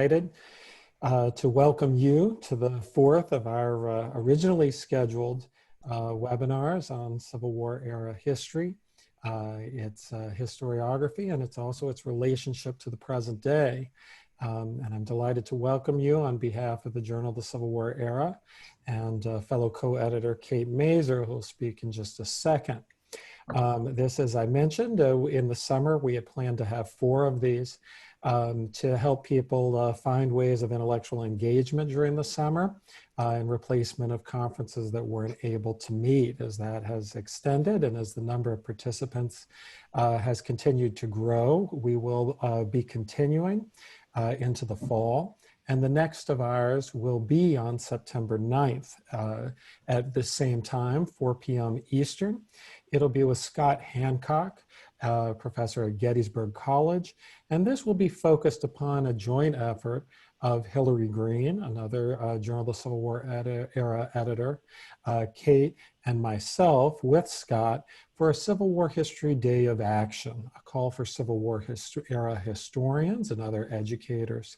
Excited to welcome you to the fourth of our originally scheduled webinars on Civil War era history. It's historiography, and it's also its relationship to the present day. And I'm delighted to welcome you on behalf of the Journal of the Civil War Era and fellow co-editor Kate Mazur, who will speak in just a second. This, as I mentioned, in the summer, we had planned to have 4 of these to help people find ways of intellectual engagement during the summer in replacement of conferences that weren't able to meet. As that has extended and as the number of participants has continued to grow, we will be continuing into the fall. And the next of ours will be on September 9th at the same time, 4 p.m. Eastern. It'll be with Scott Hancock, professor at Gettysburg College. And this will be focused upon a joint effort of Hillary Green, another Journal of the Civil War era editor, Kate, and myself with Scott for a Civil War History Day of Action, a call for Civil War era historians and other educators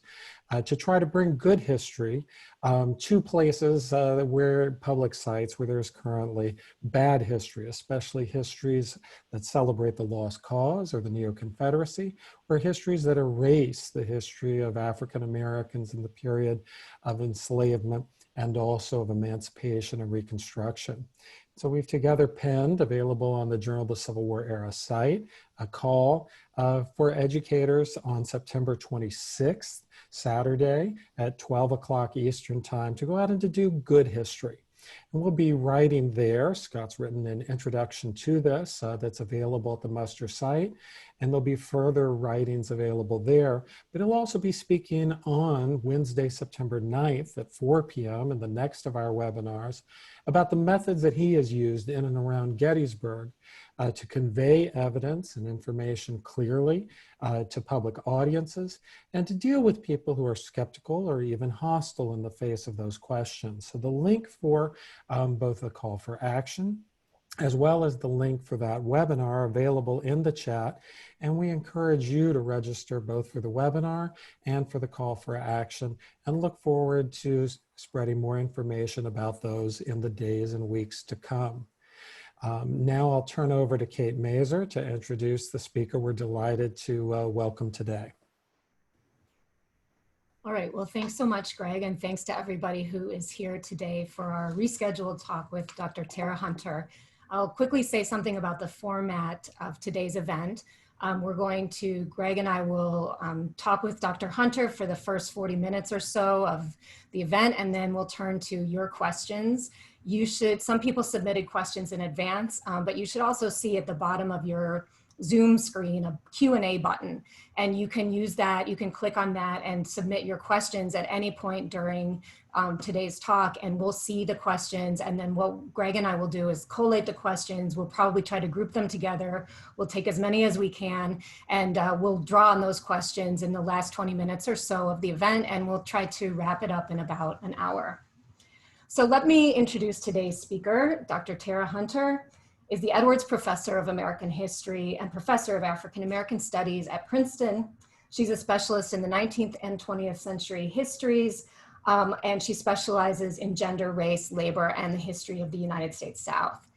to try to bring good history to places where public sites where there's currently bad history, especially histories that celebrate the lost cause or the Neo-Confederacy, or histories that erase the history of African Americans in the period of enslavement and also of emancipation and Reconstruction. So we've together penned, available on the Journal of the Civil War Era site, a call for educators on September 26th, Saturday at 12 o'clock Eastern time to go out and to do good history. And we'll be writing there. Scott's written an introduction to this that's available at the muster site, and there'll be further writings available there. But he'll also be speaking on Wednesday, September 9th at 4 p.m. in the next of our webinars about the methods that he has used in and around Gettysburg to convey evidence and information clearly to public audiences and to deal with people who are skeptical or even hostile in the face of those questions. So the link for both the call for action as well as the link for that webinar are available in the chat. And we encourage you to register both for the webinar and for the call for action, and look forward to spreading more information about those in the days and weeks to come. Now I'll turn over to Kate Mazur to introduce the speaker we're delighted to welcome today. All right, well, thanks so much, Greg, and thanks to everybody who is here today for our rescheduled talk with Dr. Tera Hunter. I'll quickly say something about the format of today's event. We're going to, Greg and I will talk with Dr. Hunter for the first 40 minutes or so of the event, and then we'll turn to your questions. You should, some people submitted questions in advance, but you should also see at the bottom of your Zoom screen a Q&A button, and you can use that, you can click on that and submit your questions at any point during today's talk, and we'll see the questions, and then what Greg and I will do is collate the questions. We'll probably try to group them together. We'll take as many as we can, and we'll draw on those questions in the last 20 minutes or so of the event, and we'll try to wrap it up in about an hour. So let me introduce today's speaker. Dr. Tera Hunter is the Edwards Professor of American History and Professor of African American Studies at Princeton. She's a specialist in the 19th and 20th century histories, and she specializes in gender, race, labor, and the history of the United States South.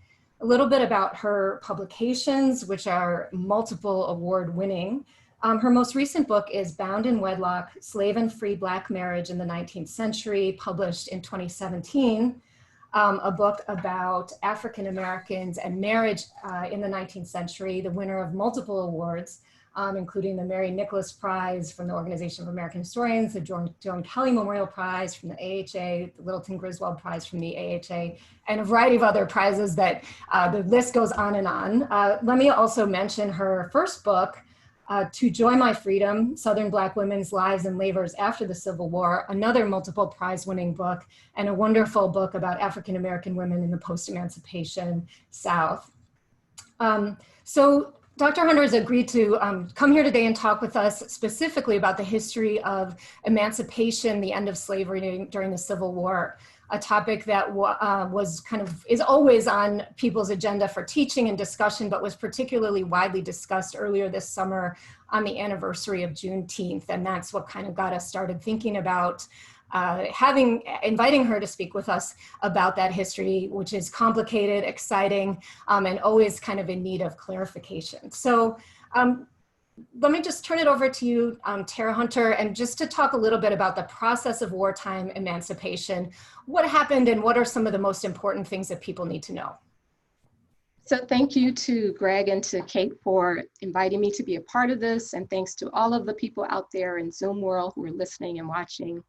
A little bit about her publications, which are multiple award-winning. Her most recent book is Bound in Wedlock, Slave and Free Black Marriage in the 19th Century, published in 2017. A book about African Americans and marriage in the 19th century, the winner of multiple awards, including the Mary Nickliss Prize from the Organization of American Historians, the Joan Kelly Memorial Prize from the AHA, the Littleton-Griswold Prize from the AHA, and a variety of other prizes that the list goes on and on. Let me also mention her first book, To Joy My Freedom, Southern Black Women's Lives and Labors After the Civil War, another multiple prize-winning book, and a wonderful book about African-American women in the post-emancipation South. So Dr. Hunter has agreed to come here today and talk with us specifically about the history of emancipation, the end of slavery during the Civil War, a topic that is always on people's agenda for teaching and discussion, but was particularly widely discussed earlier this summer on the anniversary of Juneteenth. And that's what kind of got us started thinking about inviting her to speak with us about that history, which is complicated, exciting, and always kind of in need of clarification. So let me just turn it over to you, Tera Hunter, and just to talk a little bit about the process of wartime emancipation. What happened and what are some of the most important things that people need to know? So thank you to Greg and to Kate for inviting me to be a part of this, and thanks to all of the people out there in Zoom world who are listening and watching.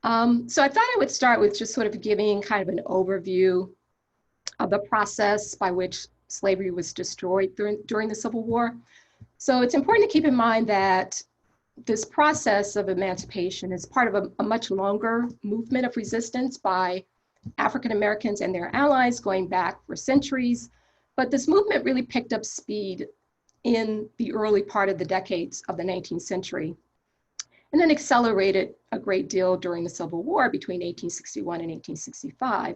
So I thought I would start with just sort of giving kind of an overview of the process by which slavery was destroyed during the Civil War. So it's important to keep in mind that this process of emancipation is part of a much longer movement of resistance by African Americans and their allies going back for centuries. But this movement really picked up speed in the early part of the decades of the 19th century, and then accelerated a great deal during the Civil War between 1861 and 1865.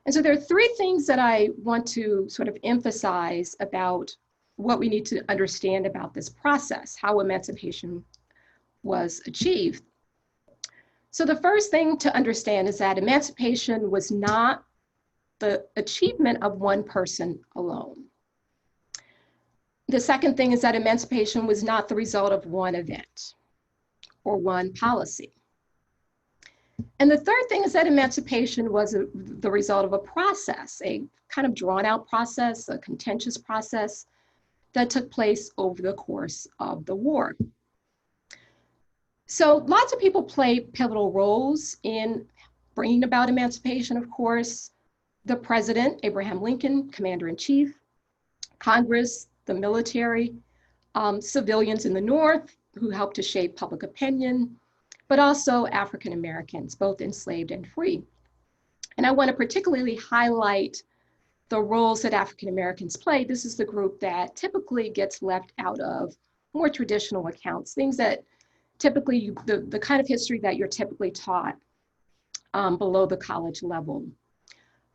And so there are three things that I want to sort of emphasize about what we need to understand about this process, how emancipation was achieved. So the first thing to understand is that emancipation was not the achievement of one person alone. The second thing is that emancipation was not the result of one event or one policy. And the third thing is that emancipation was the result of a process, a kind of drawn out process, a contentious process that took place over the course of the war. So lots of people play pivotal roles in bringing about emancipation, of course. The president, Abraham Lincoln, commander-in-chief, Congress, the military, civilians in the North, who helped to shape public opinion, but also African Americans, both enslaved and free. And I want to particularly highlight the roles that African Americans play. This is the group that typically gets left out of more traditional accounts, things that typically, the kind of history that you're typically taught below the college level.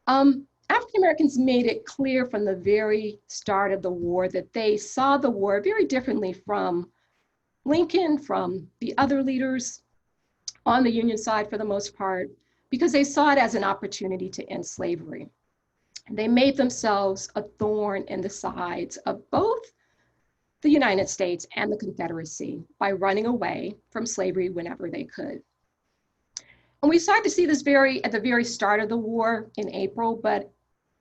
African Americans made it clear from the very start of the war that they saw the war very differently from Lincoln, from the other leaders on the Union side for the most part, because they saw it as an opportunity to end slavery. And they made themselves a thorn in the sides of both the United States and the Confederacy by running away from slavery whenever they could. And we started to see this at the very start of the war in April, but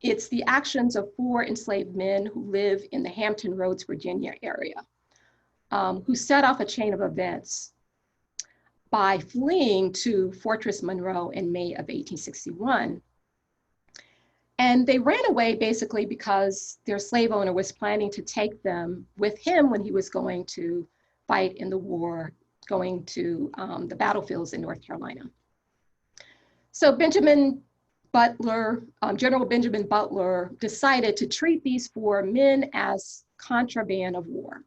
it's the actions of 4 enslaved men who live in the Hampton Roads, Virginia area, who set off a chain of events by fleeing to Fortress Monroe in May of 1861. And they ran away basically because their slave owner was planning to take them with him when he was going to fight in the war, going to the battlefields in North Carolina. So General Benjamin Butler decided to treat these 4 men as contraband of war,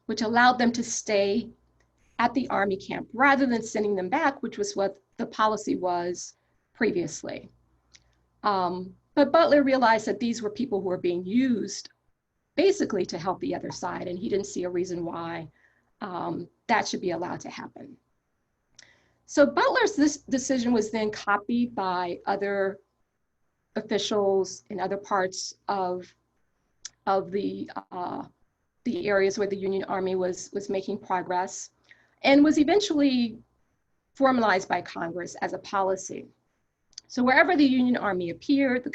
which allowed them to stay at the army camp rather than sending them back, which was what the policy was previously. But Butler realized that these were people who were being used basically to help the other side, and he didn't see a reason why that should be allowed to happen. So Butler's decision was then copied by other officials in other parts of the areas where the Union Army was making progress, and was eventually formalized by Congress as a policy. So wherever the Union Army appeared,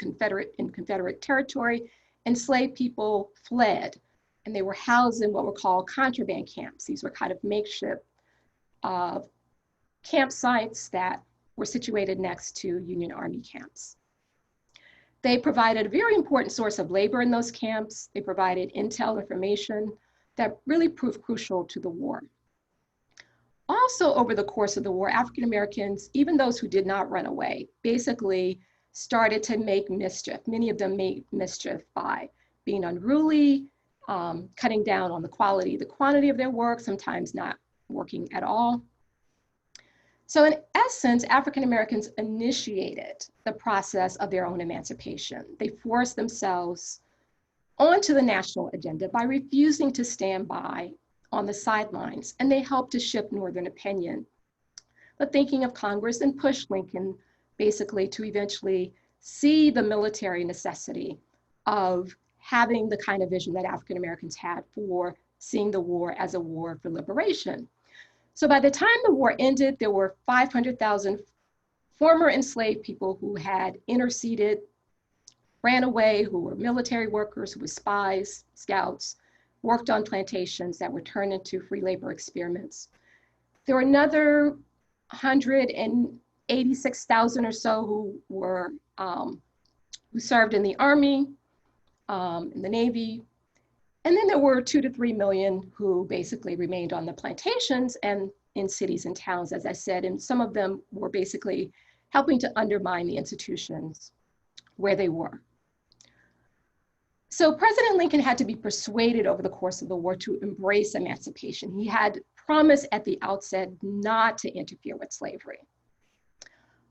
in Confederate territory, enslaved people fled, and they were housed in what were called contraband camps. These were kind of makeshift campsites that were situated next to Union Army camps. They provided a very important source of labor in those camps. They provided intel information that really proved crucial to the war. Also, over the course of the war, African Americans, even those who did not run away, basically started to make mischief. Many of them made mischief by being unruly, cutting down on the quantity of their work, sometimes not working at all. So in essence, African Americans initiated the process of their own emancipation. They forced themselves onto the national agenda by refusing to stand by on the sidelines, and they helped to shift Northern opinion. The thinking of Congress and pushed Lincoln basically to eventually see the military necessity of having the kind of vision that African Americans had for seeing the war as a war for liberation. So by the time the war ended, there were 500,000 former enslaved people who had interceded, ran away, who were military workers, who were spies, scouts, worked on plantations that were turned into free labor experiments. There were another 186,000 or so who were who served in the Army, in the Navy, and then there were 2 to 3 million who basically remained on the plantations and in cities and towns, as I said, and some of them were basically helping to undermine the institutions where they were. So President Lincoln had to be persuaded over the course of the war to embrace emancipation. He had promised at the outset not to interfere with slavery.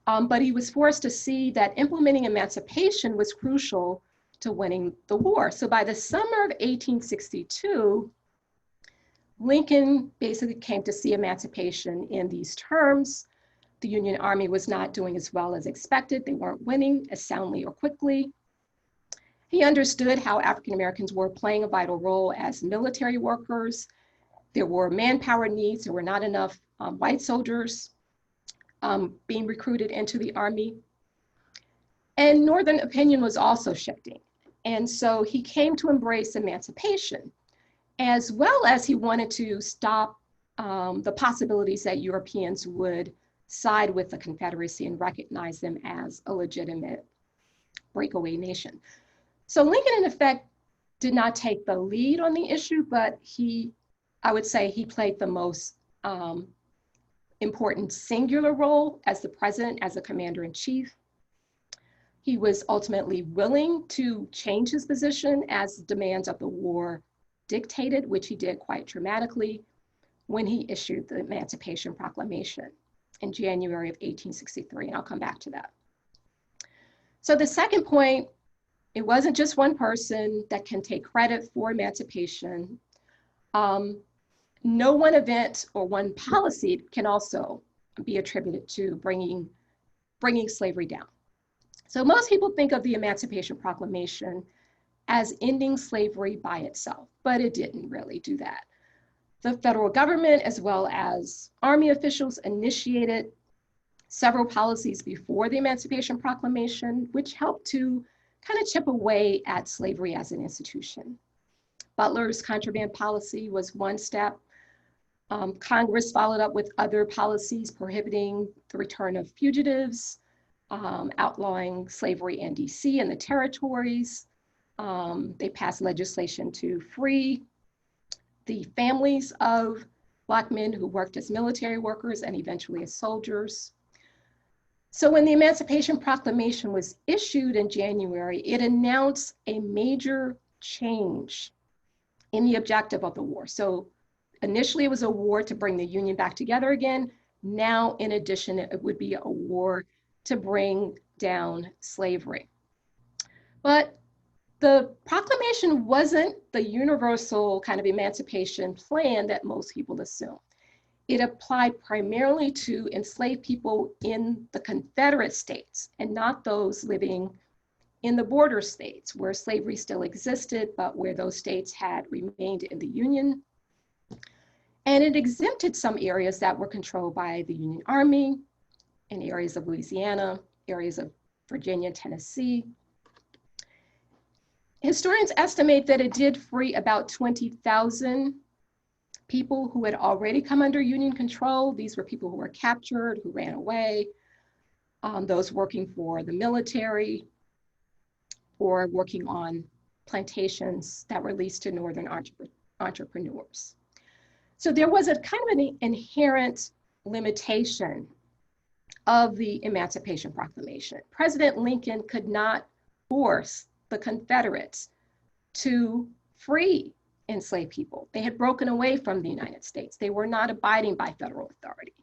But he was forced to see that implementing emancipation was crucial to winning the war. So by the summer of 1862, Lincoln basically came to see emancipation in these terms. The Union Army was not doing as well as expected. They weren't winning as soundly or quickly. He understood how African Americans were playing a vital role as military workers. There were manpower needs. There were not enough white soldiers being recruited into the Army. And Northern opinion was also shifting. And so he came to embrace emancipation, as well as he wanted to stop the possibilities that Europeans would side with the Confederacy and recognize them as a legitimate breakaway nation. So Lincoln, in effect, did not take the lead on the issue, but I would say he played the most important singular role as the president, as the commander-in-chief. He was ultimately willing to change his position as the demands of the war dictated, which he did quite dramatically when he issued the Emancipation Proclamation in January of 1863, and I'll come back to that. So the second point, it wasn't just one person that can take credit for emancipation. No one event or one policy can also be attributed to bringing slavery down. So most people think of the Emancipation Proclamation as ending slavery by itself, but it didn't really do that. The federal government, as well as Army officials, initiated several policies before the Emancipation Proclamation, which helped to kind of chip away at slavery as an institution. Butler's contraband policy was one step. Congress followed up with other policies prohibiting the return of fugitives, outlawing slavery in DC and the territories. They passed legislation to free the families of Black men who worked as military workers and eventually as soldiers. So when the Emancipation Proclamation was issued in January, it announced a major change in the objective of the war. So initially it was a war to bring the Union back together again. Now, in addition, it would be a war to bring down slavery. But the proclamation wasn't the universal kind of emancipation plan that most people assume. It applied primarily to enslaved people in the Confederate states and not those living in the border states where slavery still existed, but where those states had remained in the Union. And it exempted some areas that were controlled by the Union Army in areas of Louisiana, areas of Virginia, Tennessee. Historians estimate that it did free about 20,000 people who had already come under Union control. These were people who were captured, who ran away, those working for the military, or working on plantations that were leased to Northern entrepreneurs. So there was a kind of an inherent limitation of the Emancipation Proclamation. President Lincoln could not force the Confederates to free enslaved people. They had broken away from the United States. They were not abiding by federal authority.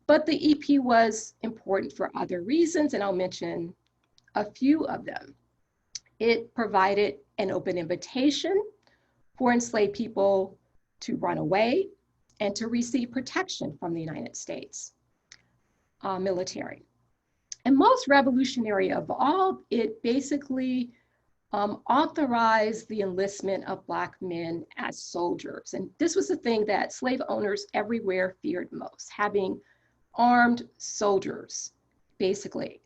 But the EP was important for other reasons, and I'll mention a few of them. It provided an open invitation for enslaved people to run away and to receive protection from the United States military. And most revolutionary of all, it basically authorized the enlistment of Black men as soldiers. And this was the thing that slave owners everywhere feared most, having armed soldiers, basically.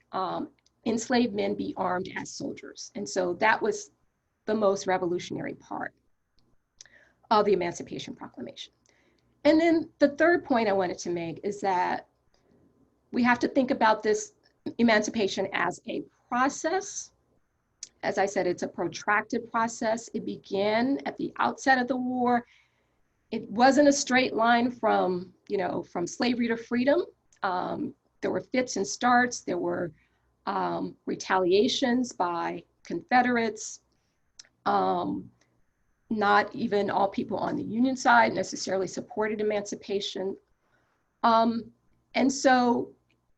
Enslaved men be armed as soldiers. And so that was the most revolutionary part of the Emancipation Proclamation. And then the third point I wanted to make is that we have to think about this emancipation as a process. As I said, it's a protracted process. It began at the outset of the war. It wasn't a straight line from, from slavery to freedom. There were fits and starts. There were retaliations by Confederates. Not even all people on the Union side necessarily supported emancipation. And so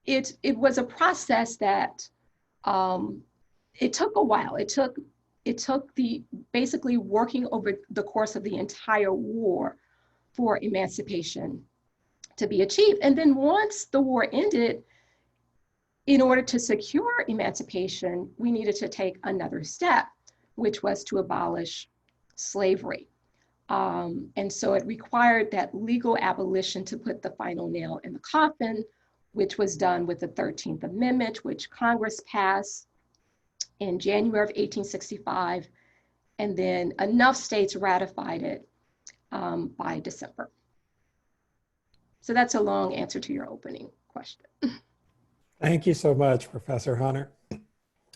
it was a process that it took a while. It took the basically working over the course of the entire war for emancipation to be achieved. And then once the war ended, in order to secure emancipation, we needed to take another step, which was to abolish slavery. And so it required that legal abolition to put the final nail in the coffin, which was done with the 13th Amendment, which Congress passed in January of 1865. And then enough states ratified it by December. So that's a long answer to your opening question. Thank you so much, Professor Hunter.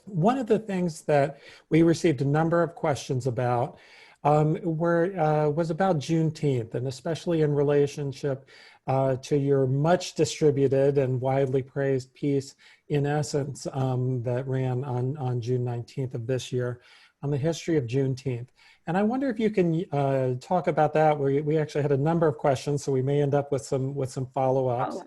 One of the things that we received a number of questions about was about Juneteenth, and especially in relationship to your much distributed and widely praised piece, in essence, that ran on June 19th of this year on the history of Juneteenth. And I wonder if you can talk about that. We actually had a number of questions, so we may end up with some follow-ups.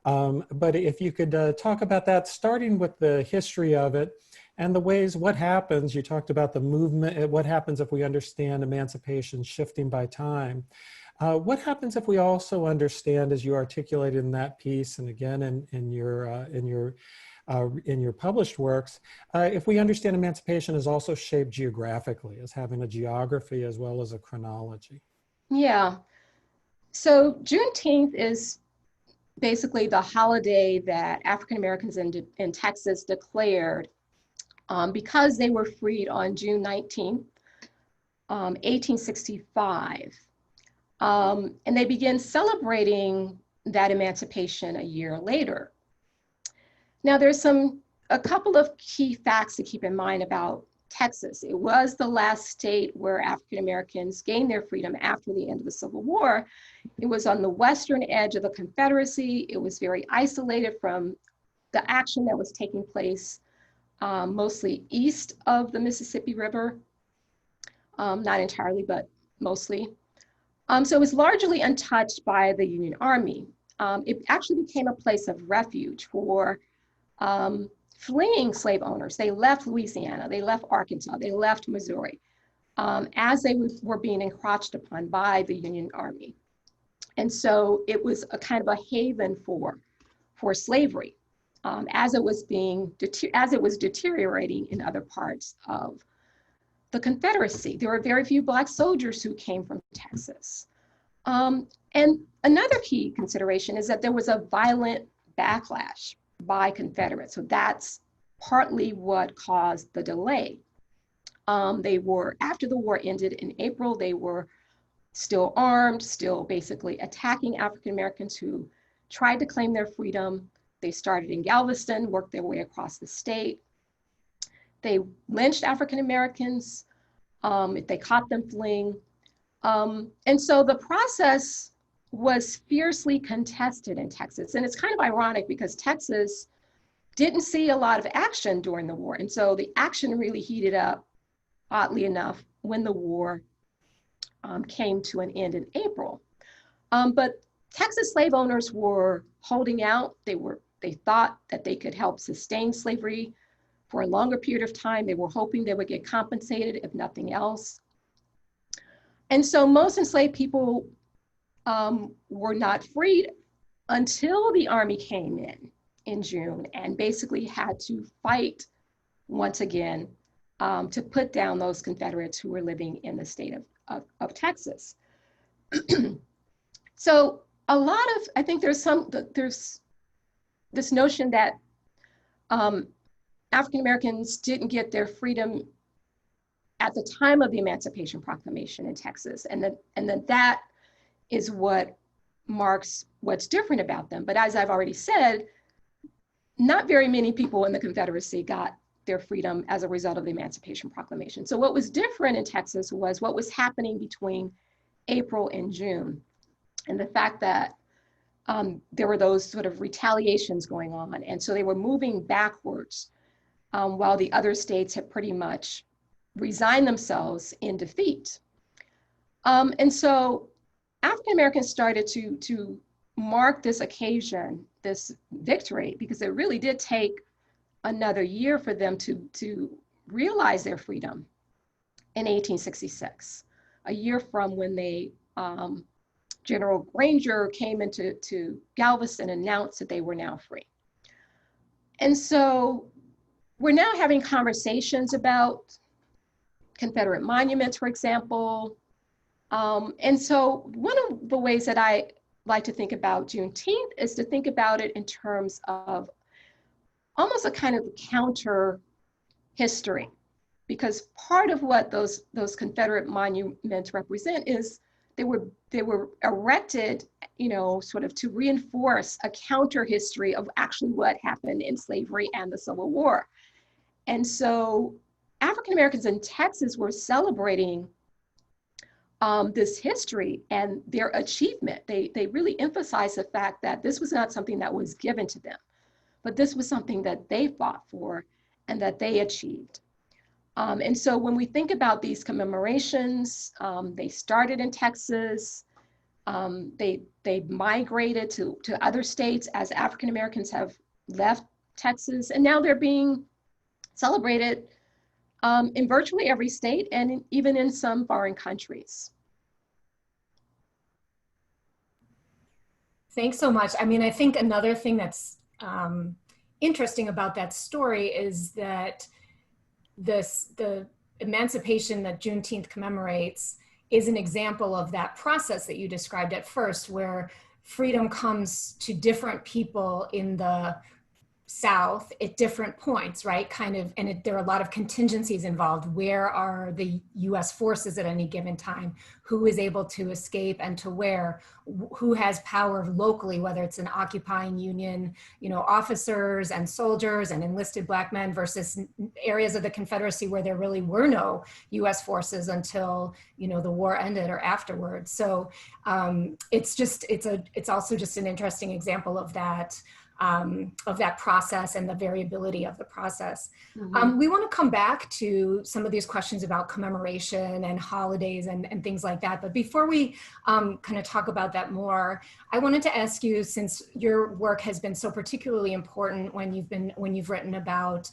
But if you could talk about that, starting with the history of it and the ways, what happens, you talked about the movement, what happens if we understand emancipation shifting by time. What happens if we also understand, as you articulated in that piece, and again in your published works, if we understand emancipation is also shaped geographically, as having a geography as well as a chronology? Yeah, so Juneteenth is basically the holiday that African Americans in Texas declared because they were freed on June 19th, 1865. And they began celebrating that emancipation a year later. Now there's a couple of key facts to keep in mind about Texas. It was the last state where African Americans gained their freedom after the end of the Civil War. It was on the western edge of the Confederacy. It was very isolated from the action that was taking place mostly east of the Mississippi River. Not entirely, but mostly. So it was largely untouched by the Union Army. It actually became a place of refuge for fleeing slave owners. They left Louisiana, they left Arkansas, they left Missouri as they were being encroached upon by the Union Army. And so it was a kind of a haven for slavery as it was deteriorating in other parts of the Confederacy. There were very few Black soldiers who came from Texas. And another key consideration is that there was a violent backlash by Confederates. So that's partly what caused the delay. After the war ended in April, they were still armed, still basically attacking African Americans who tried to claim their freedom. They started in Galveston, worked their way across the state. They lynched African Americans if they caught them fleeing. And so the process was fiercely contested in Texas. And it's kind of ironic because Texas didn't see a lot of action during the war. And so the action really heated up, oddly enough, when the war came to an end in April. But Texas slave owners were holding out. They thought that they could help sustain slavery for a longer period of time. They were hoping they would get compensated, if nothing else. And so most enslaved people were not freed until the Army came in June and basically had to fight once again to put down those Confederates who were living in the state of Texas. So I think there's this notion that African Americans didn't get their freedom at the time of the Emancipation Proclamation in Texas, and that is what marks what's different about them. But as I've already said, not very many people in the Confederacy got their freedom as a result of the Emancipation Proclamation. So what was different in Texas was what was happening between April and June, and the fact that there were those sort of retaliations going on. And so they were moving backwards while the other states had pretty much resigned themselves in defeat. And so African Americans started to mark this occasion, this victory, because it really did take another year for them to realize their freedom in 1866, a year from when they General Granger came into Galveston and announced that they were now free. And so we're now having conversations about Confederate monuments, for example. And so one of the ways that I like to think about Juneteenth is to think about it in terms of almost a kind of counter history, because part of what those Confederate monuments represent is they were erected, sort of to reinforce a counter history of actually what happened in slavery and the Civil War. And so African Americans in Texas were celebrating this history and their achievement. They really emphasized the fact that this was not something that was given to them, but this was something that they fought for and that they achieved. And so when we think about these commemorations, they started in Texas, they migrated to other states as African Americans have left Texas, and now they're being celebrated in virtually every state and even in some foreign countries. Thanks so much. I mean, I think another thing that's interesting about that story is that the emancipation that Juneteenth commemorates is an example of that process that you described at first, where freedom comes to different people in the South at different points, right? There are a lot of contingencies involved. Where are the US forces at any given time? Who is able to escape and to where? Who has power locally, whether it's an occupying union, officers and soldiers and enlisted Black men versus areas of the Confederacy where there really were no US forces until, the war ended or afterwards. So it's also just an interesting example of that process and the variability of the process. Mm-hmm. We want to come back to some of these questions about commemoration and holidays and things like that. But before we kind of talk about that more, I wanted to ask you, since your work has been so particularly important when you've written about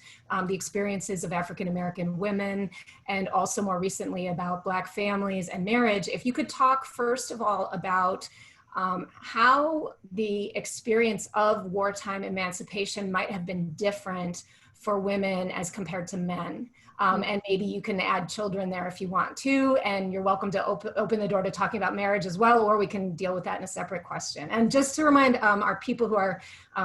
the experiences of African-American women and also more recently about Black families and marriage, if you could talk first of all about how the experience of wartime emancipation might have been different for women as compared to men. And maybe you can add children there if you want to, and you're welcome to open the door to talking about marriage as well, or we can deal with that in a separate question. And just to remind our people who are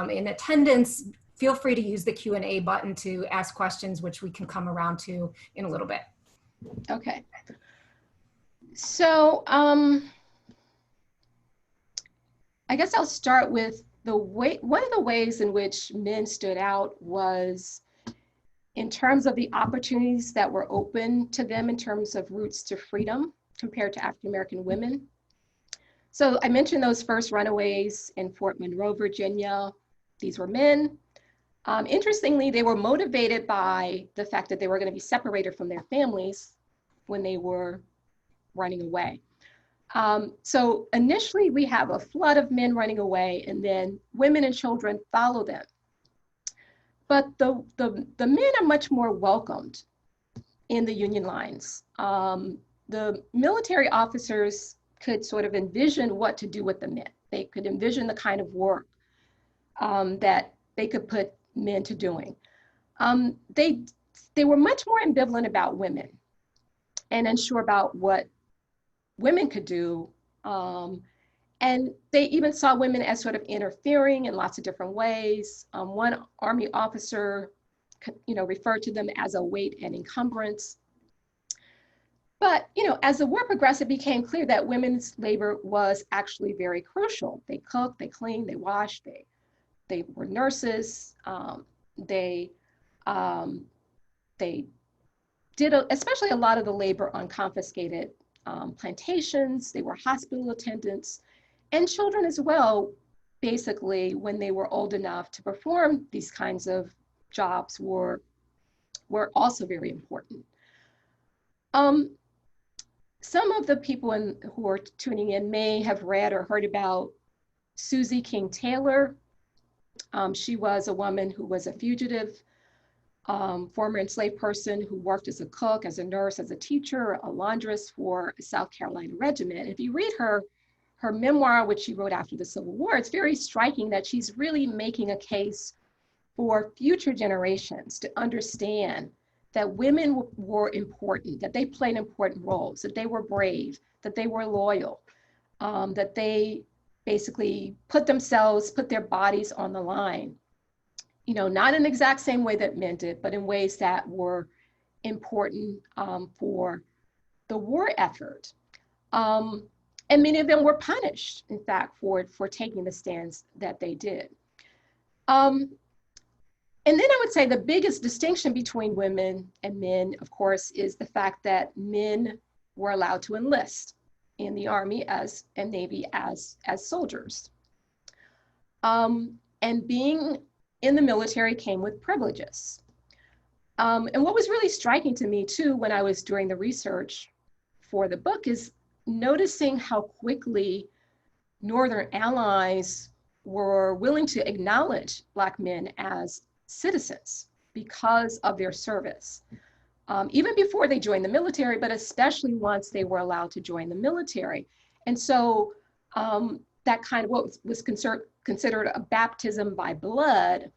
in attendance, feel free to use the Q&A button to ask questions, which we can come around to in a little bit. Okay. So, I guess I'll start with one of the ways in which men stood out was in terms of the opportunities that were open to them in terms of routes to freedom compared to African-American women. So I mentioned those first runaways in Fort Monroe, Virginia. These were men. Interestingly, they were motivated by the fact that they were going to be separated from their families when they were running away. So initially we have a flood of men running away, and then women and children follow them. But the men are much more welcomed in the Union lines. The military officers could sort of envision what to do with the men. They could envision the kind of work that they could put men to doing. They were much more ambivalent about women and unsure about what women could do. And they even saw women as sort of interfering in lots of different ways. One Army officer, referred to them as a weight and encumbrance. But, as the war progressed, it became clear that women's labor was actually very crucial. They cooked, they cleaned, they washed, they were nurses. They did especially a lot of the labor on confiscated plantations. They were hospital attendants, and children as well, basically, when they were old enough to perform these kinds of jobs were also very important. Some of the people who are tuning in may have read or heard about Susie King Taylor. She was a woman who was a fugitive, former enslaved person who worked as a cook, as a nurse, as a teacher, a laundress for a South Carolina regiment. If you read her memoir, which she wrote after the Civil War, it's very striking that she's really making a case for future generations to understand that women were important, that they played important roles, that they were brave, that they were loyal, that they basically put their bodies on the line, not in the exact same way that men did, but in ways that were important for the war effort. And many of them were punished, in fact, for taking the stands that they did. And then I would say the biggest distinction between women and men, of course, is the fact that men were allowed to enlist in the Army and Navy as soldiers. And being in the military came with privileges. And what was really striking to me too, when I was doing the research for the book, is noticing how quickly Northern allies were willing to acknowledge Black men as citizens because of their service, even before they joined the military, but especially once they were allowed to join the military. And so that kind of what was considered a baptism by blood,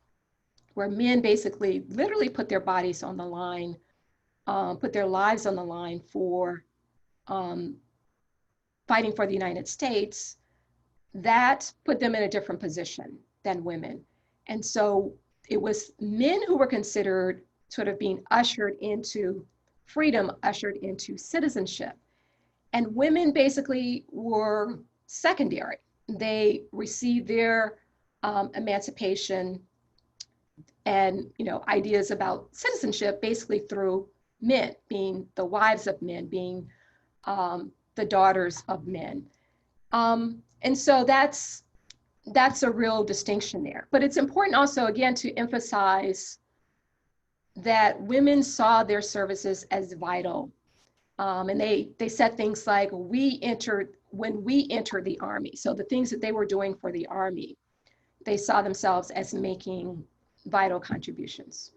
where men basically literally put their bodies on the line, put their lives on the line for fighting for the United States, that put them in a different position than women. And so it was men who were considered sort of being ushered into freedom, ushered into citizenship. And women basically were secondary. They received their emancipation and ideas about citizenship basically through men, being the wives of men, being the daughters of men. And so that's a real distinction there. But it's important also, again, to emphasize that women saw their services as vital. And they said things like, when we entered the Army. So the things that they were doing for the Army, they saw themselves as making vital contributions.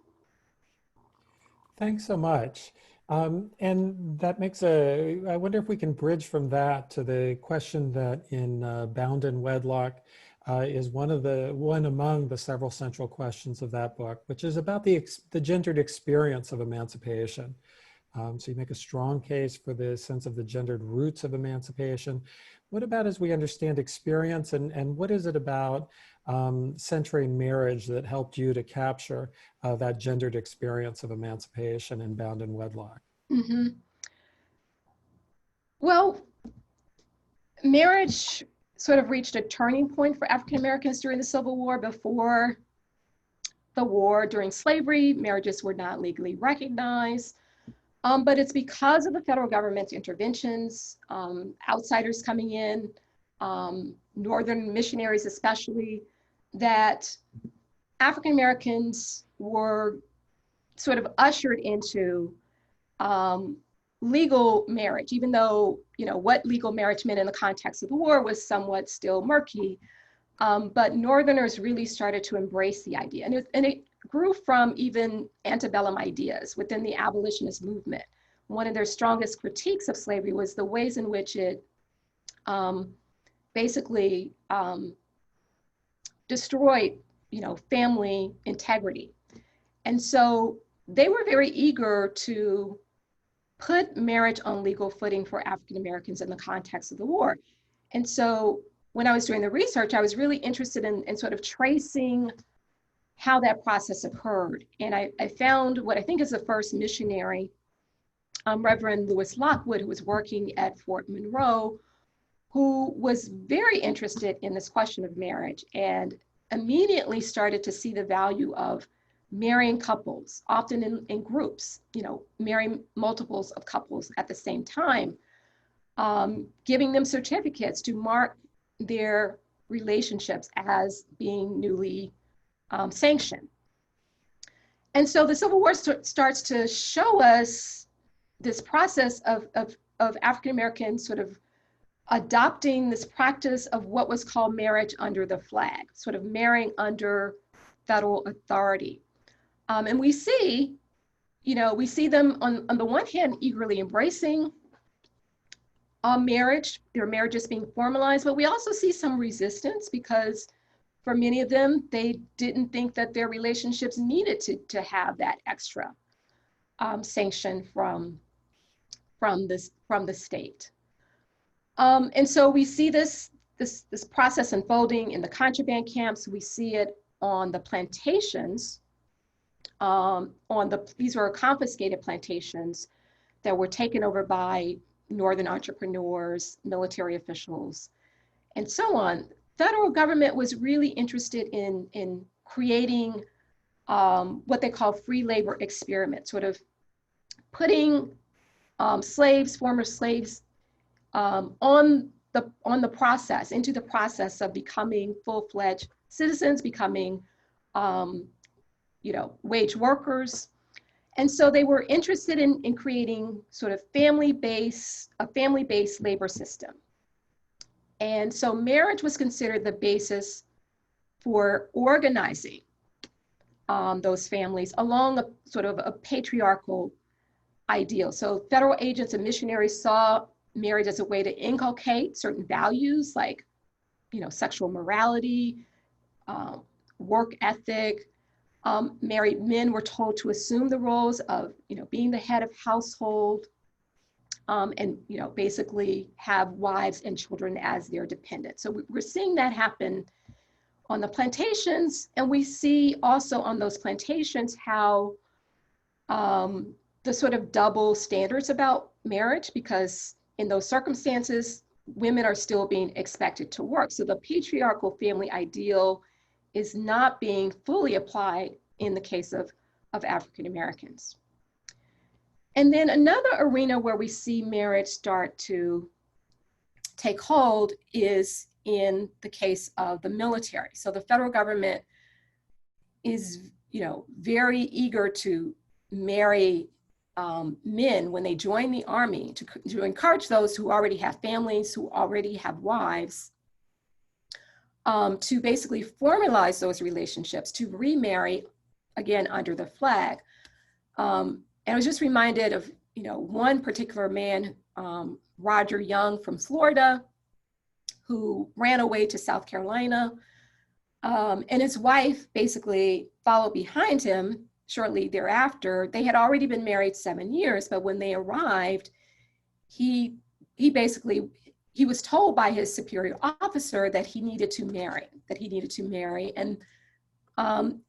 Thanks so much. And that makes I wonder if we can bridge from that to the question that in Bound in Wedlock is one among the several central questions of that book, which is about the gendered experience of emancipation. So you make a strong case for the sense of the gendered roots of emancipation. What about as we understand experience, and what is it about centering marriage that helped you to capture that gendered experience of emancipation in Bound in Wedlock? Mm-hmm. Well, marriage sort of reached a turning point for African Americans during the Civil War. Before the war, during slavery, marriages were not legally recognized. But it's because of the federal government's interventions, outsiders coming in, Northern missionaries especially, that African Americans were sort of ushered into legal marriage, even though, what legal marriage meant in the context of the war was somewhat still murky. But Northerners really started to embrace the idea. And it grew from even antebellum ideas within the abolitionist movement. One of their strongest critiques of slavery was the ways in which it basically destroyed, family integrity. And so they were very eager to put marriage on legal footing for African Americans in the context of the war. And so when I was doing the research, I was really interested in sort of tracing how that process occurred. And I found what I think is the first missionary, Reverend Lewis Lockwood, who was working at Fort Monroe, who was very interested in this question of marriage and immediately started to see the value of marrying couples, often in groups, marrying multiples of couples at the same time, giving them certificates to mark their relationships as being newly sanctioned. And so the Civil War starts to show us this process of African Americans sort of adopting this practice of what was called marriage under the flag, sort of marrying under federal authority. And we see them on the one hand eagerly embracing marriage, their marriages being formalized, but we also see some resistance because for many of them, they didn't think that their relationships needed to have that extra sanction from the state. And so we see this process unfolding in the contraband camps. We see it on the plantations, these were confiscated plantations that were taken over by Northern entrepreneurs, military officials, and so on. Federal government was really interested in creating what they call free labor experiments, sort of putting former slaves, into the process of becoming full-fledged citizens, becoming wage workers. And so they were interested in creating sort of a family-based labor system. And so marriage was considered the basis for organizing those families along a sort of a patriarchal ideal. So federal agents and missionaries saw marriage as a way to inculcate certain values like, sexual morality, work ethic. Married men were told to assume the roles of, being the head of household, and, basically have wives and children as their dependents. So we're seeing that happen on the plantations, and we see also on those plantations how the sort of double standards about marriage, because in those circumstances, women are still being expected to work. So the patriarchal family ideal is not being fully applied in the case of African Americans. And then another arena where we see marriage start to take hold is in the case of the military. So the federal government is, very eager to marry men when they join the army, to encourage those who already have families, who already have wives, to basically formalize those relationships, to remarry, again, under the flag. And I was just reminded of, one particular man, Roger Young from Florida, who ran away to South Carolina. And his wife basically followed behind him shortly thereafter. They had already been married 7 years, but when they arrived, he was told by his superior officer that he needed to marry, and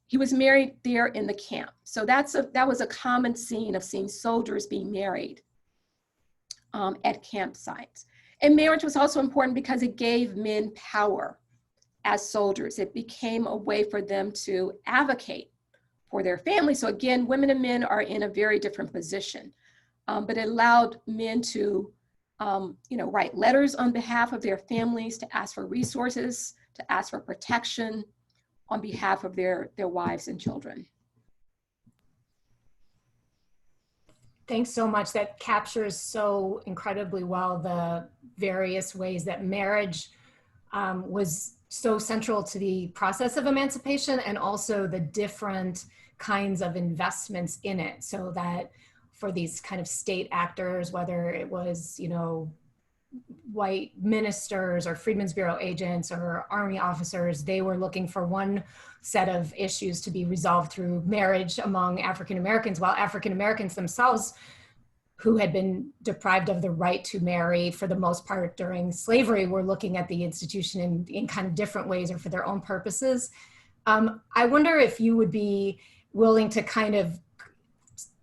he was married there in the camp. So that was a common scene of seeing soldiers being married at campsites. And marriage was also important because it gave men power as soldiers. It became a way for them to advocate for their family. So again, women and men are in a very different position, but it allowed men to write letters on behalf of their families, to ask for resources, to ask for protection on behalf of their wives and children. Thanks so much. That captures so incredibly well the various ways that marriage was so central to the process of emancipation, and also the different kinds of investments in it. So that for these kind of state actors, whether it was, you know, white ministers or Freedmen's Bureau agents or army officers, they were looking for one set of issues to be resolved through marriage among African Americans, while African Americans themselves, who had been deprived of the right to marry for the most part during slavery, were looking at the institution in kind of different ways or for their own purposes. I wonder if you would be willing to kind of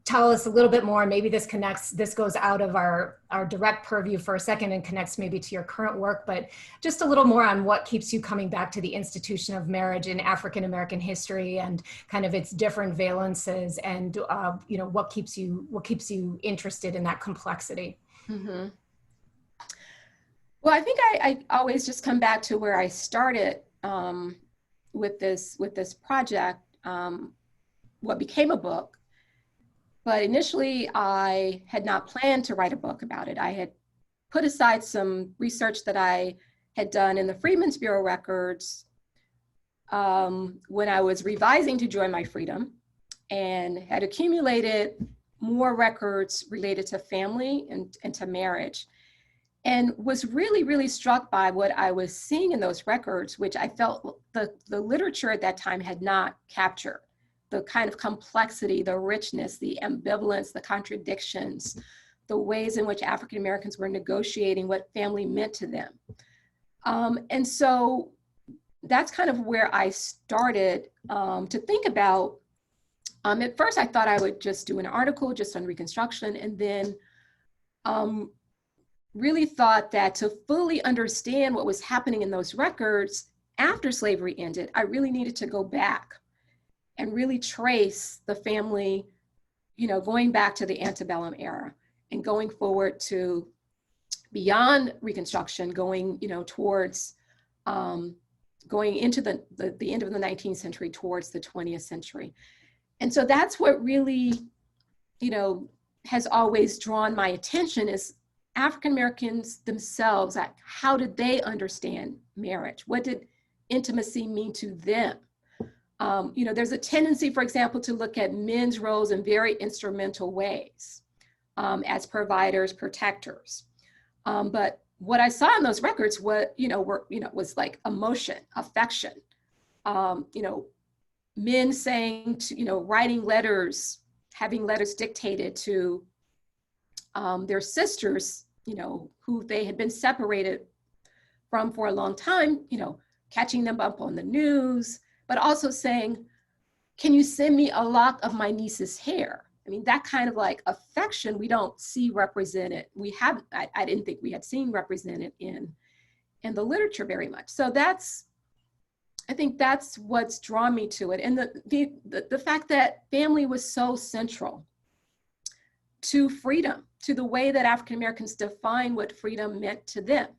tell us a little bit more. Maybe this goes out of our direct purview for a second and connects maybe to your current work, but just a little more on what keeps you coming back to the institution of marriage in African American history and kind of its different valences, and you know, what keeps you interested in that complexity. Mm-hmm. Well, I think I always just come back to where I started with this project, what became a book. But initially, I had not planned to write a book about it. I had put aside some research that I had done in the Freedmen's Bureau records when I was revising to Join My Freedom, and had accumulated more records related to family and to marriage, and was really, really struck by what I was seeing in those records, which I felt the literature at that time had not captured. The kind of complexity, the richness, the ambivalence, the contradictions, the ways in which African Americans were negotiating what family meant to them. And so that's kind of where I started to think about. At first, I thought I would just do an article just on Reconstruction, and then really thought that to fully understand what was happening in those records after slavery ended, I really needed to go back and really trace the family, you know, going back to the antebellum era and going forward to beyond Reconstruction, going, you know, towards going into the end of the 19th century towards the 20th century. And so that's what really, you know, has always drawn my attention, is African Americans themselves. Like, how did they understand marriage? What did intimacy mean to them? You know, there's a tendency, for example, to look at men's roles in very instrumental ways as providers, protectors. But what I saw in those records was like emotion, affection. You know, men saying to, you know, writing letters, having letters dictated to their sisters, you know, who they had been separated from for a long time, you know, catching them up on the news, but also saying, can you send me a lock of my niece's hair? I mean, that kind of like affection we don't see represented. I didn't think we had seen represented in the literature very much. So I think that's what's drawn me to it. And the fact that family was so central to freedom, to the way that African Americans define what freedom meant to them.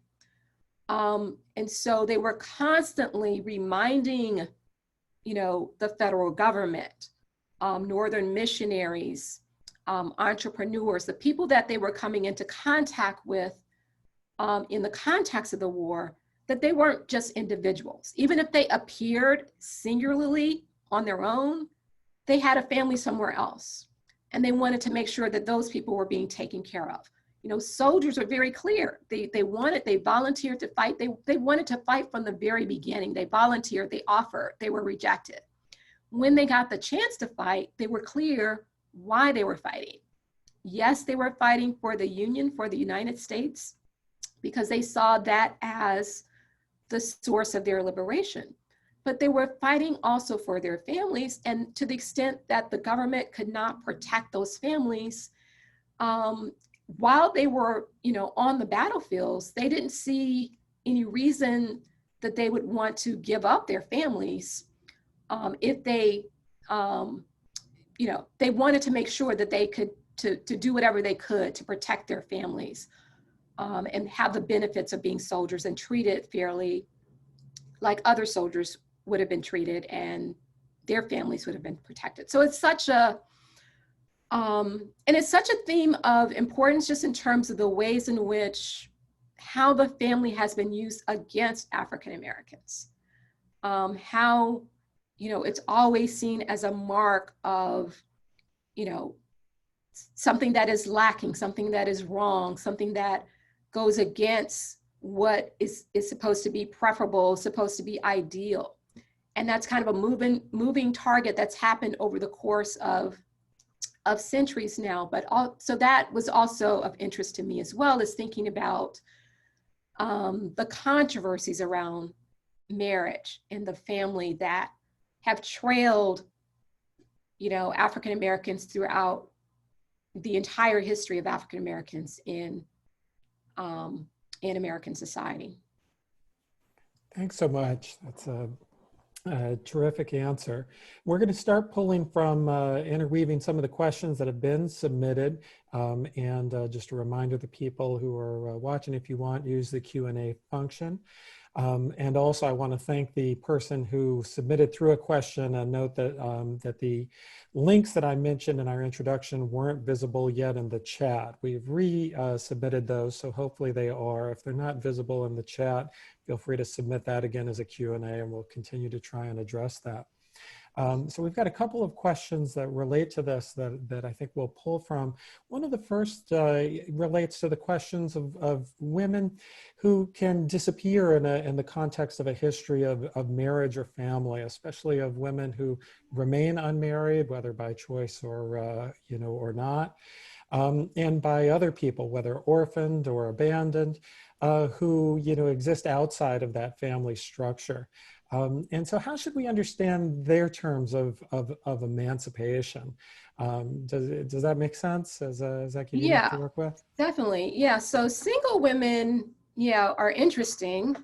And so they were constantly reminding, you know, the federal government, Northern missionaries, entrepreneurs, the people that they were coming into contact with in the context of the war, that they weren't just individuals. Even if they appeared singularly on their own, they had a family somewhere else. And they wanted to make sure that those people were being taken care of. You know, soldiers are very clear. They volunteered to fight. They wanted to fight from the very beginning. They volunteered, they offered, they were rejected. When they got the chance to fight, they were clear why they were fighting. Yes, they were fighting for the Union, for the United States, because they saw that as the source of their liberation. But they were fighting also for their families, and to the extent that the government could not protect those families, while they were, you know, on the battlefields, they didn't see any reason that they would want to give up their families if they, you know, they wanted to make sure that they could to do whatever they could to protect their families and have the benefits of being soldiers and treated fairly, like other soldiers would have been treated, and their families would have been protected. So it's such a And it's such a theme of importance just in terms of the ways in which how the family has been used against African Americans. How, it's always seen as a mark of, something that is lacking, something that is wrong, something that goes against what is supposed to be preferable, supposed to be ideal. And that's kind of a moving target that's happened over the course of centuries now. But so that was also of interest to me, as well as thinking about the controversies around marriage and the family that have trailed, African Americans throughout the entire history of African Americans in American society. Thanks so much. That's a terrific answer. We're going to start pulling from, interweaving some of the questions that have been submitted. And just a reminder to people who are watching, if you want, use the Q&A function. And also, I want to thank the person who submitted through a question and note that, that the links that I mentioned in our introduction weren't visible yet in the chat. We've re-submitted those, so hopefully they are. If they're not visible in the chat, feel free to submit that again as a Q&A, and we'll continue to try and address that. So we've got a couple of questions that relate to this that I think we'll pull from. One of the first relates to the questions of women who can disappear in the context of a history of marriage or family, especially of women who remain unmarried, whether by choice or, or not, and by other people, whether orphaned or abandoned, who, exist outside of that family structure. And so how should we understand their terms of emancipation? Does that make sense? Does that give you enough to work with? Definitely. Yeah. So single women, are interesting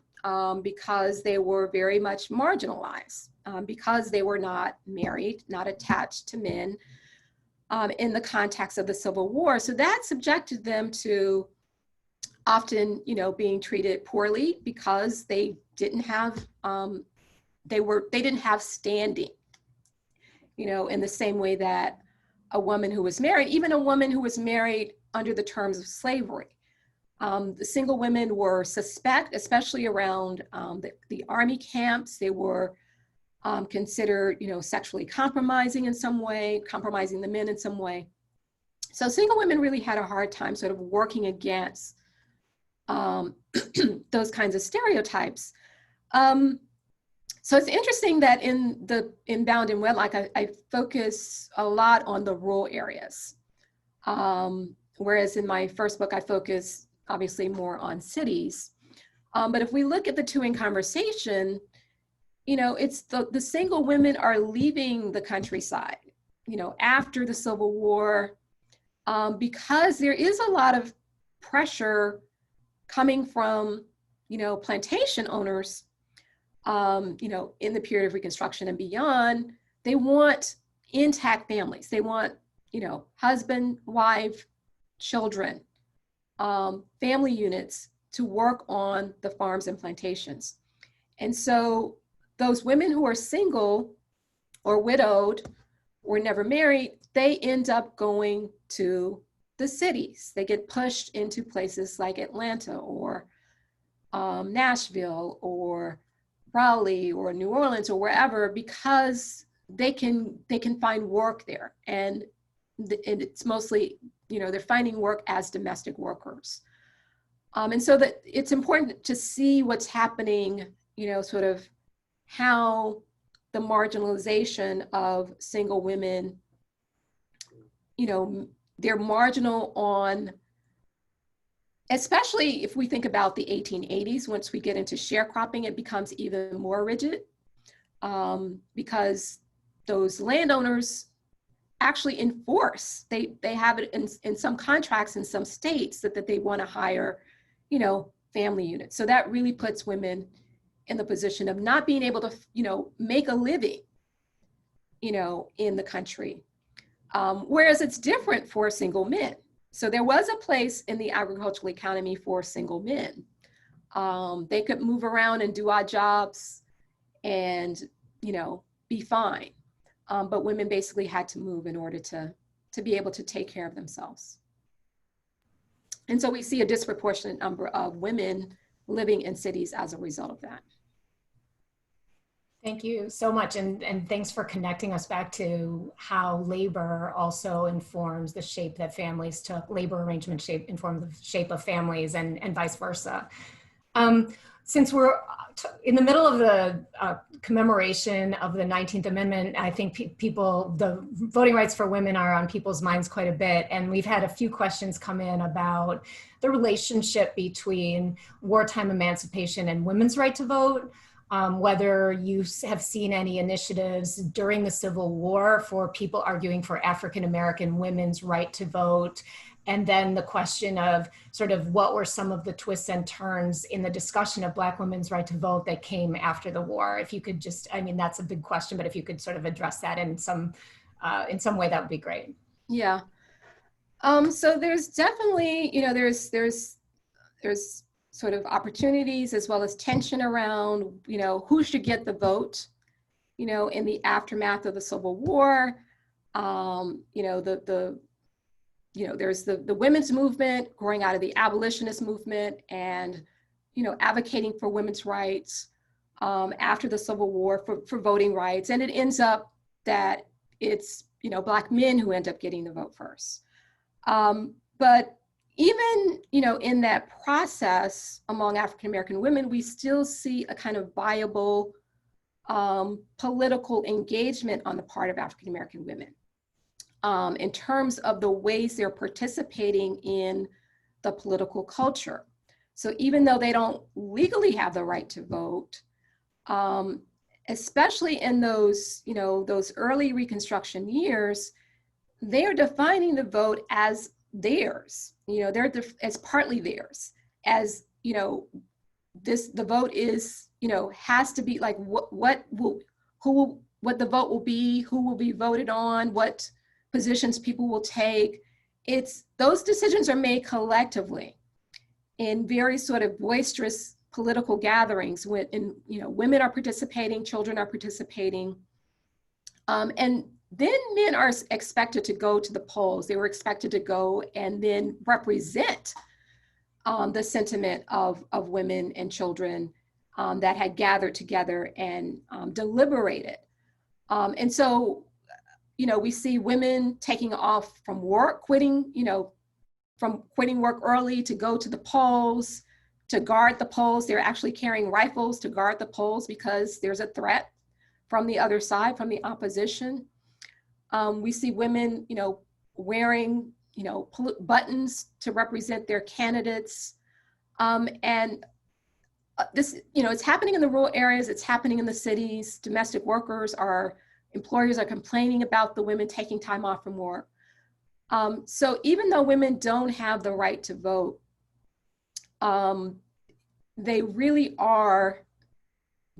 because they were very much marginalized, because they were not married, not attached to men in the context of the Civil War. So that subjected them to often, being treated poorly because they didn't have they didn't have standing, in the same way that a woman who was married, even a woman who was married under the terms of slavery, the single women were suspect, especially around the army camps. They were considered, sexually compromising in some way, compromising the men in some way. So single women really had a hard time sort of working against those kinds of stereotypes. So it's interesting that in Bound in Wedlock, I focus a lot on the rural areas. Whereas in my first book, I focus obviously more on cities. But if we look at the two in conversation, it's the single women are leaving the countryside, after the Civil War, because there is a lot of pressure coming from, plantation owners, in the period of Reconstruction and beyond. They want intact families. They want, husband, wife, children, family units to work on the farms and plantations. And so those women who are single or widowed or never married, they end up going to the cities. They get pushed into places like Atlanta or Nashville or Raleigh or New Orleans or wherever, because they can find work there. And it's mostly, they're finding work as domestic workers. And so that it's important to see what's happening, sort of how the marginalization of single women, they're marginal on, especially if we think about the 1880s. Once we get into sharecropping, it becomes even more rigid because those landowners actually enforce, they have it in some contracts in some states that they want to hire, family units. So that really puts women in the position of not being able to, make a living, in the country. Whereas it's different for single men. So there was a place in the agricultural economy for single men. They could move around and do odd jobs and, be fine. But women basically had to move in order to to be able to take care of themselves. And so we see a disproportionate number of women living in cities as a result of that. Thank you so much. And thanks for connecting us back to how labor also informs the shape that families took. Labor arrangement informed the shape of families and vice versa. Since we're in the middle of the commemoration of the 19th Amendment, I think the voting rights for women are on people's minds quite a bit. And we've had a few questions come in about the relationship between wartime emancipation and women's right to vote. Whether you have seen any initiatives during the Civil War for people arguing for African-American women's right to vote. And then the question of sort of what were some of the twists and turns in the discussion of Black women's right to vote that came after the war. If you could just, I mean, that's a big question, but if you could sort of address that in some way, that would be great. Yeah. So there's definitely, you know, there's sort of opportunities as well as tension around, you know, who should get the vote, you know, in the aftermath of the Civil War. You know, there's the women's movement growing out of the abolitionist movement and, you know, advocating for women's rights after the Civil War for voting rights. And it ends up that it's, you know, Black men who end up getting the vote first. But even, you know, in that process among African-American women, we still see a kind of viable political engagement on the part of African-American women in terms of the ways they're participating in the political culture. So even though they don't legally have the right to vote, especially in those, you know, those early Reconstruction years, they are defining the vote as theirs. You know, they're as partly theirs, as, you know, the vote is, you know, has to be like what the vote will be, who will be voted on, what positions people will take. Those decisions are made collectively in very sort of boisterous political gatherings when, you know, women are participating, children are participating, and then men are expected to go to the polls. They were expected to go and then represent the sentiment of women and children that had gathered together and deliberated. And so, you know, we see women taking off from work, quitting work early to go to the polls, to guard the polls. They're actually carrying rifles to guard the polls because there's a threat from the other side, from the opposition. We see women, you know, wearing, you know, buttons to represent their candidates. And this, you know, it's happening in the rural areas, it's happening in the cities. Domestic workers employers are complaining about the women taking time off from work. So even though women don't have the right to vote, they really are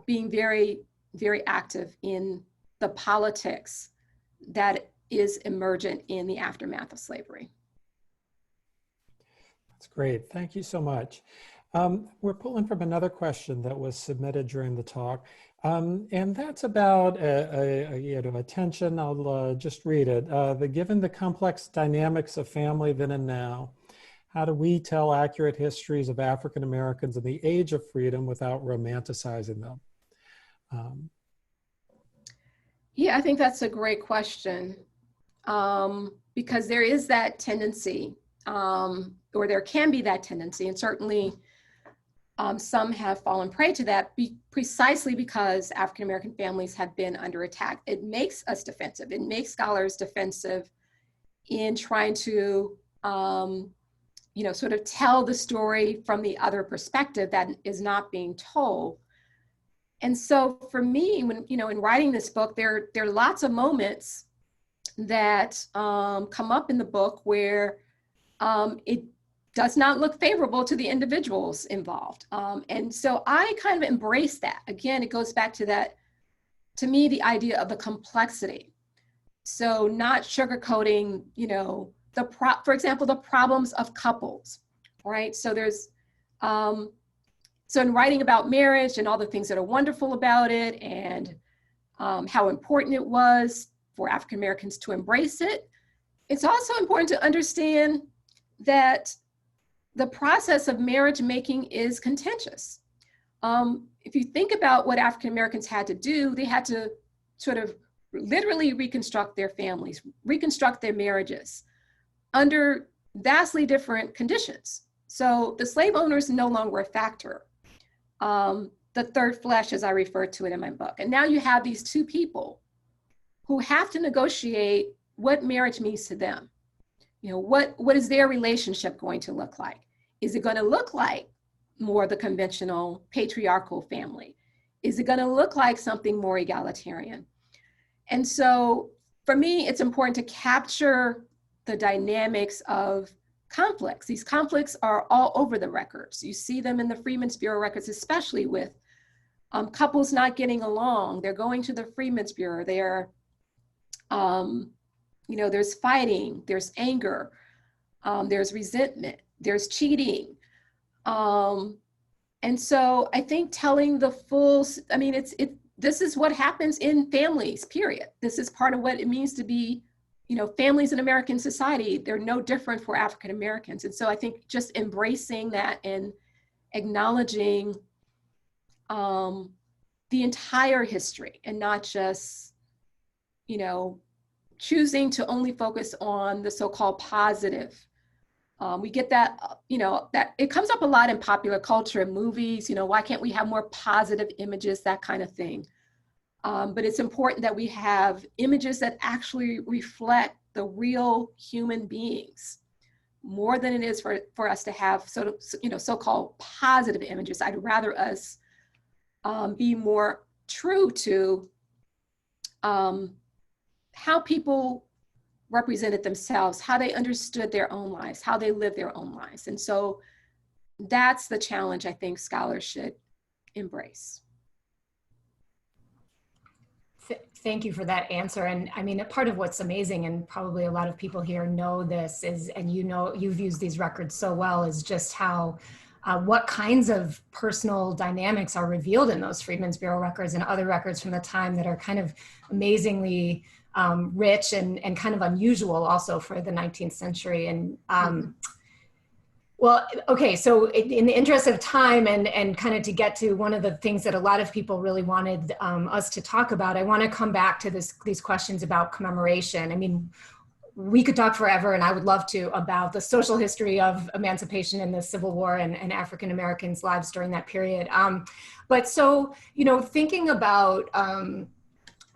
being very, very active in the politics that is emergent in the aftermath of slavery. That's great. Thank you so much. We're pulling from another question that was submitted during the talk, and that's about attention. I'll just read it. Given the complex dynamics of family then and now, how do we tell accurate histories of African Americans in the age of freedom without romanticizing them? Yeah, I think that's a great question, because there is that tendency, or there can be that tendency, and certainly some have fallen prey to that precisely because African-American families have been under attack. It makes us defensive. It makes scholars defensive in trying to, you know, sort of tell the story from the other perspective that is not being told. And so for me, when, you know, in writing this book, there are lots of moments that come up in the book where it does not look favorable to the individuals involved. And so I kind of embrace that. Again, it goes back to that, to me, the idea of the complexity. So not sugarcoating, you know, for example, the problems of couples, right? So there's, so in writing about marriage and all the things that are wonderful about it and how important it was for African Americans to embrace it, it's also important to understand that the process of marriage making is contentious. If you think about what African Americans had to do, they had to sort of literally reconstruct their families, reconstruct their marriages under vastly different conditions. So the slave owners no longer a factor. The third flesh, as I refer to it in my book. And now you have these two people who have to negotiate what marriage means to them. You know, what is their relationship going to look like? Is it going to look like more the conventional patriarchal family? Is it going to look like something more egalitarian? And so for me, it's important to capture the dynamics of conflicts. These conflicts are all over the records. You see them in the Freedmen's Bureau records, especially with couples not getting along. They're going to the Freedmen's Bureau. They're, you know, there's fighting, there's anger, there's resentment, there's cheating. And so I think telling the full, I mean, this is what happens in families, period. This is part of what it means to be, you know, families in American society. They're no different for African Americans. And so I think just embracing that and acknowledging the entire history and not just, you know, choosing to only focus on the so-called positive. We get that, you know, that it comes up a lot in popular culture and movies, you know, why can't we have more positive images, that kind of thing. But it's important that we have images that actually reflect the real human beings more than it is for us to have sort of, you know, so-called positive images. I'd rather us be more true to how people represented themselves, how they understood their own lives, how they lived their own lives. And so that's the challenge I think scholars should embrace. Thank you for that answer. And I mean, a part of what's amazing, and probably a lot of people here know this, is, and you know, you've used these records so well, is just how what kinds of personal dynamics are revealed in those Freedmen's Bureau records and other records from the time that are kind of amazingly rich and kind of unusual also for the 19th century. And well, okay, so in the interest of time and kind of to get to one of the things that a lot of people really wanted us to talk about, I want to come back to these questions about commemoration. I mean, we could talk forever, and I would love to, about the social history of emancipation and the Civil War and African Americans' lives during that period. But so, you know, thinking about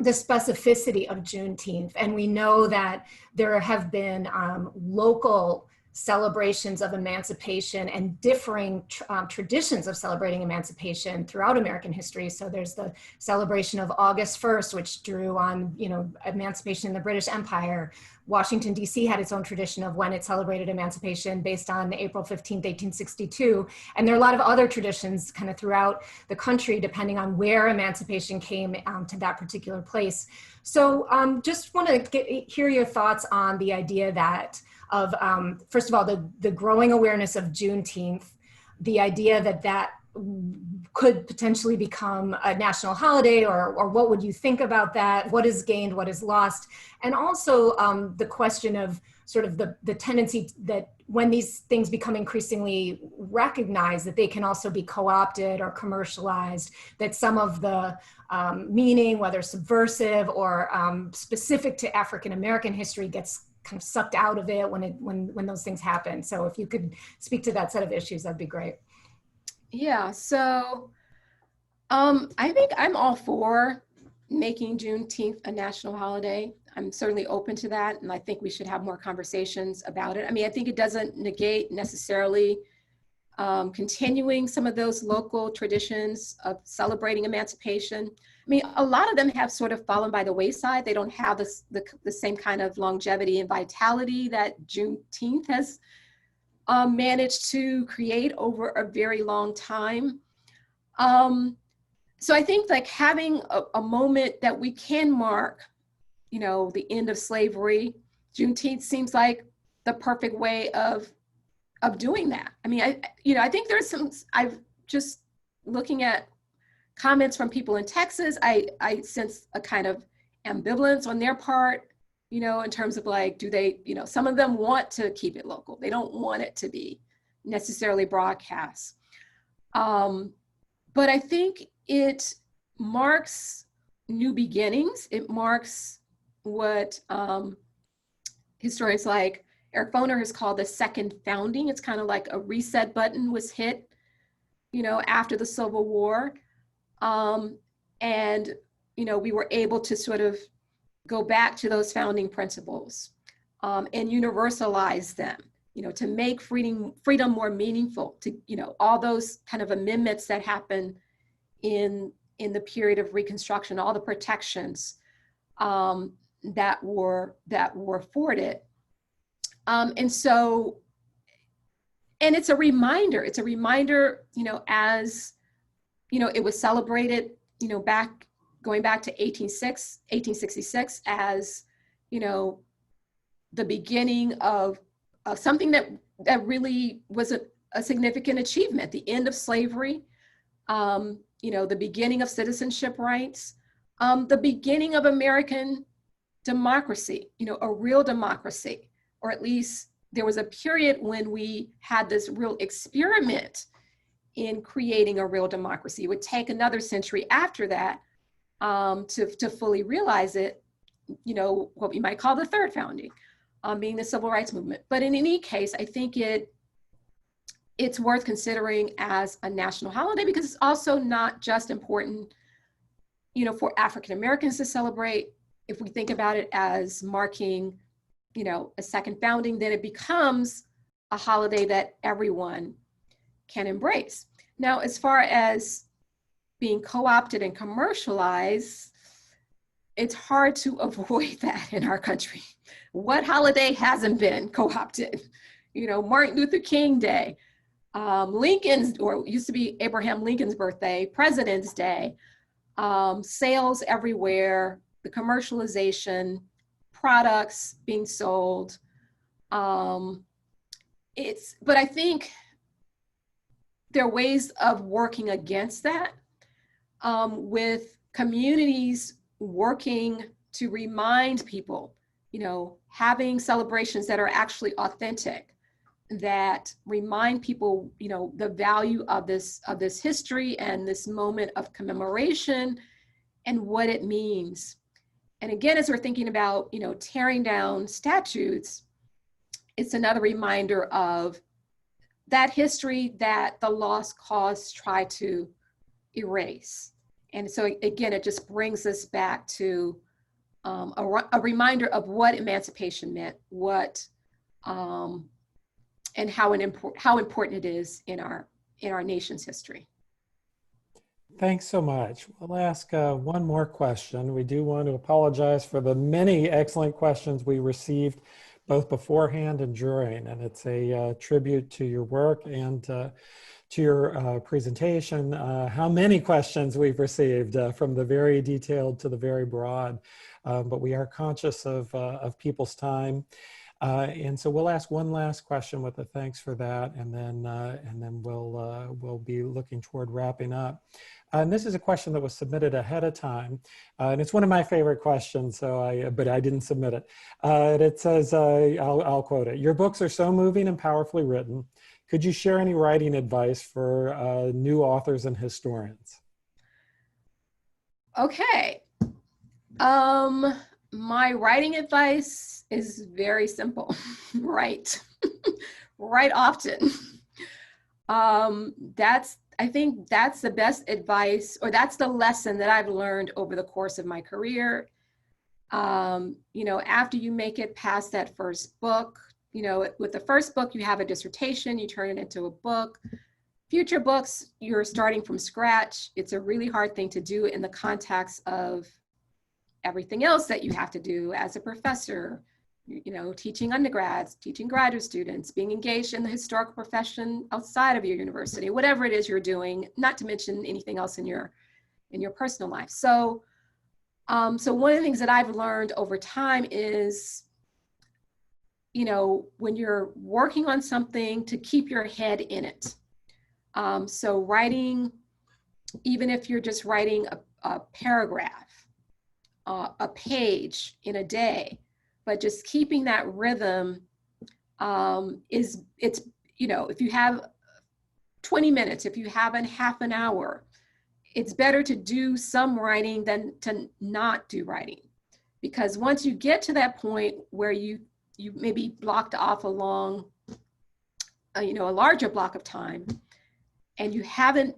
the specificity of Juneteenth, and we know that there have been local celebrations of emancipation and differing traditions of celebrating emancipation throughout American history. So there's the celebration of August 1st, which drew on, you know, emancipation in the British Empire. Washington, D.C. had its own tradition of when it celebrated emancipation based on April 15th, 1862. And there are a lot of other traditions kind of throughout the country, depending on where emancipation came to that particular place. So just want to hear your thoughts on the idea that of, first of all, the growing awareness of Juneteenth, the idea that that could potentially become a national holiday, or what would you think about that? What is gained, what is lost? And also the question of sort of the tendency that when these things become increasingly recognized, that they can also be co-opted or commercialized, that some of the meaning, whether subversive or specific to African American history, gets kind of sucked out of it when those things happen. So if you could speak to that set of issues, that'd be great. Yeah, so I think I'm all for making Juneteenth a national holiday. I'm certainly open to that, and I think we should have more conversations about it. I mean, I think it doesn't negate necessarily continuing some of those local traditions of celebrating emancipation. I mean, a lot of them have sort of fallen by the wayside. They don't have the same kind of longevity and vitality that Juneteenth has managed to create over a very long time. So I think like having a moment that we can mark, you know, the end of slavery, Juneteenth seems like the perfect way of doing that. I mean, I think there's some, I've just looking at comments from people in Texas, I sense a kind of ambivalence on their part you know, in terms of like, do they, you know, some of them want to keep it local. They don't want it to be necessarily broadcast. But I think it marks new beginnings. It marks what historians like Eric Foner has called the second founding. It's kind of like a reset button was hit, you know, after the Civil War. And, you know, we were able to sort of go back to those founding principles and universalize them, you know, to make freedom more meaningful, to, you know, all those kind of amendments that happened in the period of Reconstruction, all the protections that were afforded. And so, and it's a reminder, you know, as, you know, it was celebrated, you know, going back to 1866 as, you know, the beginning of something that really was a significant achievement, the end of slavery, you know, the beginning of citizenship rights, the beginning of American democracy, you know, a real democracy, or at least there was a period when we had this real experiment in creating a real democracy. It would take another century after that to fully realize it, you know, what we might call the third founding, being the civil rights movement. But in any case, I think it's worth considering as a national holiday because it's also not just important, you know, for African Americans to celebrate. If we think about it as marking, you know, a second founding, then it becomes a holiday that everyone can embrace. Now, as far as being co-opted and commercialized, it's hard to avoid that in our country. What holiday hasn't been co-opted? You know, Martin Luther King Day, Lincoln's, or it used to be Abraham Lincoln's birthday, President's Day, sales everywhere, the commercialization, products being sold. But I think there are ways of working against that, with communities working to remind people, you know, having celebrations that are actually authentic, that remind people, you know, the value of this history and this moment of commemoration and what it means. And again, as we're thinking about, you know, tearing down statues, it's another reminder of that history that the lost cause try to erase. And so again, it just brings us back to a reminder of what emancipation meant, what and how important it is in our nation's history. Thanks so much. We'll ask one more question. We do want to apologize for the many excellent questions we received both beforehand and during, and it's a tribute to your work and to your presentation, how many questions we've received from the very detailed to the very broad, but we are conscious of people's time. And so we'll ask one last question with a thanks for that, and then we'll be looking toward wrapping up. And this is a question that was submitted ahead of time, and it's one of my favorite questions. But I didn't submit it. And it says, I'll quote it: "Your books are so moving and powerfully written. Could you share any writing advice for new authors and historians?" Okay. My writing advice is very simple. Write. Write often. I think that's the best advice, or that's the lesson that I've learned over the course of my career. You know, after you make it past that first book, you know, with the first book, you have a dissertation, you turn it into a book. Future books, you're starting from scratch. It's a really hard thing to do in the context of everything else that you have to do as a professor, you know, teaching undergrads, teaching graduate students, being engaged in the historical profession outside of your university, whatever it is you're doing, not to mention anything else in your personal life. So, so one of the things that I've learned over time is, you know, when you're working on something, to keep your head in it. So writing, even if you're just writing a paragraph, a page in a day, but just keeping that rhythm it's, you know, if you have 20 minutes, if you have a half an hour, it's better to do some writing than to not do writing. Because once you get to that point where you maybe blocked off a long, you know, a larger block of time, and you haven't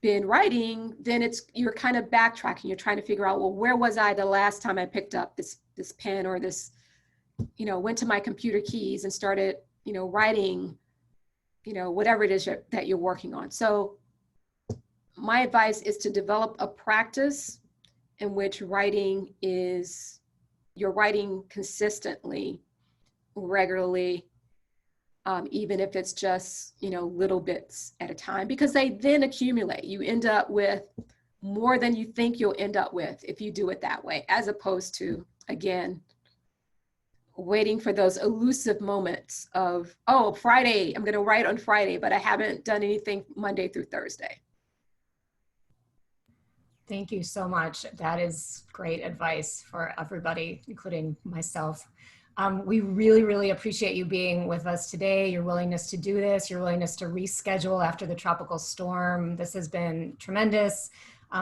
been writing, then you're kind of backtracking. You're trying to figure out, well, where was I the last time I picked up this pen or this, you know, went to my computer keys and started, you know, writing, you know, whatever it is that you're working on. So my advice is to develop a practice in which you're writing consistently, regularly, even if it's just, you know, little bits at a time, because they then accumulate. You end up with more than you think you'll end up with if you do it that way, as opposed to, again, waiting for those elusive moments of, oh, Friday, I'm going to write on Friday, but I haven't done anything Monday through Thursday. Thank you so much. That is great advice for everybody, including myself. We really, really appreciate you being with us today, your willingness to do this, your willingness to reschedule after the tropical storm. This has been tremendous.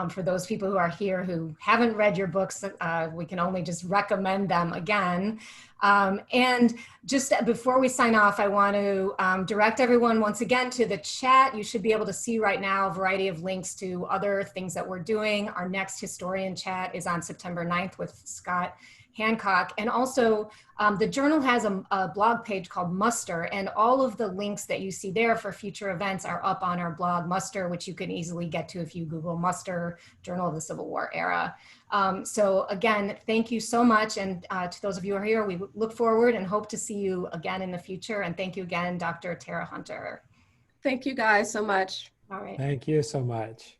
For those people who are here who haven't read your books, we can only just recommend them again. And just before we sign off, I want to direct everyone once again to the chat. You should be able to see right now a variety of links to other things that we're doing. Our next historian chat is on September 9th with Scott Hancock. And also the journal has a blog page called Muster, and all of the links that you see there for future events are up on our blog Muster, which you can easily get to if you Google Muster, Journal of the Civil War Era. So again, thank you so much. And to those of you who are here, we look forward and hope to see you again in the future. And thank you again, Dr. Tera Hunter. Thank you guys so much. All right. Thank you so much.